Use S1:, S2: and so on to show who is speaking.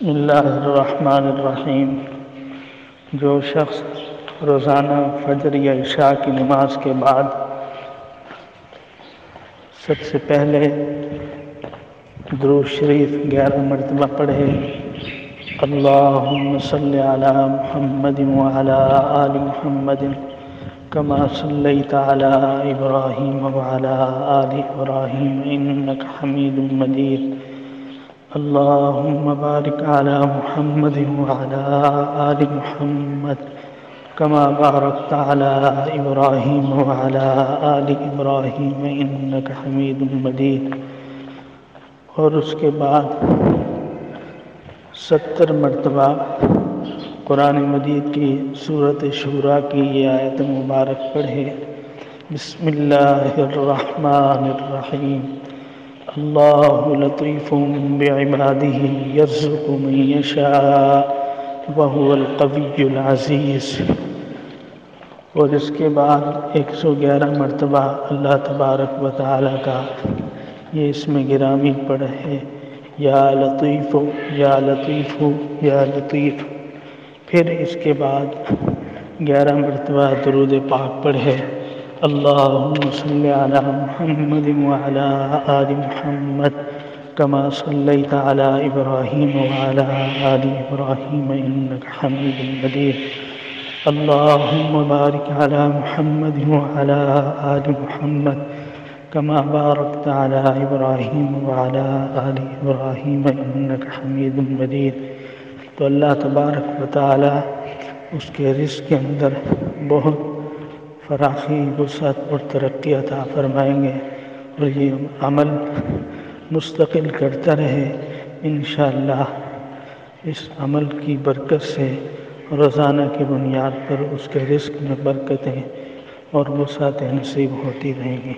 S1: بسم اللہ الرحمن الرحیم۔ جو شخص روزانہ فجر یا عشاء کی نماز کے بعد سب سے پہلے درود شریف 11 مرتبہ پڑھے، اللہم صلی علی محمد وعلی آل محمد کما صلیت علی ابراہیم وعلی آل ابراہیم انک حمید مجید، اللہم بارک علی محمد وعلی آل محمد کما بارکت علی ابراہیم وعلی آل ابراہیم انک حمید مجید۔ اور اس کے بعد 70 مرتبہ قرآن مجید کی سورۃ شورى کی یہ آیت مبارک پڑھے، بسم اللہ الرحمن الرحیم، اللہ لطیف بعبادہ یرزق من یشاء وہو القوی العزیز۔ اور اس کے بعد 111 مرتبہ اللہ تبارک و تعالیٰ کا یہ اسم گرامی پڑھے، یا لطیف یا لطیف یا لطیف۔ پھر اس کے بعد 11 مرتبہ درود پاک پڑھے، اللہم صلی علی محمد وعلی آل محمد کما صلیت علی ابراہیم وعلی آل ابراہیم انک حمید مجید، اللہم بارک علی محمد وعلی آل محمد کما بارکت علی ابراہیم وعلی آل ابراہیم انک حمید مجید۔ تو اللہ تبارک و تعالی اس کے رزق کے اندر بہت فراخی، وسعت اور ترقی عطا فرمائیں گے، اور یہ عمل مستقل کرتا رہے انشاءاللہ۔ اس عمل کی برکت سے روزانہ کی بنیاد پر اس کے رزق میں برکتیں اور وسعتیں نصیب ہوتی رہیں گی۔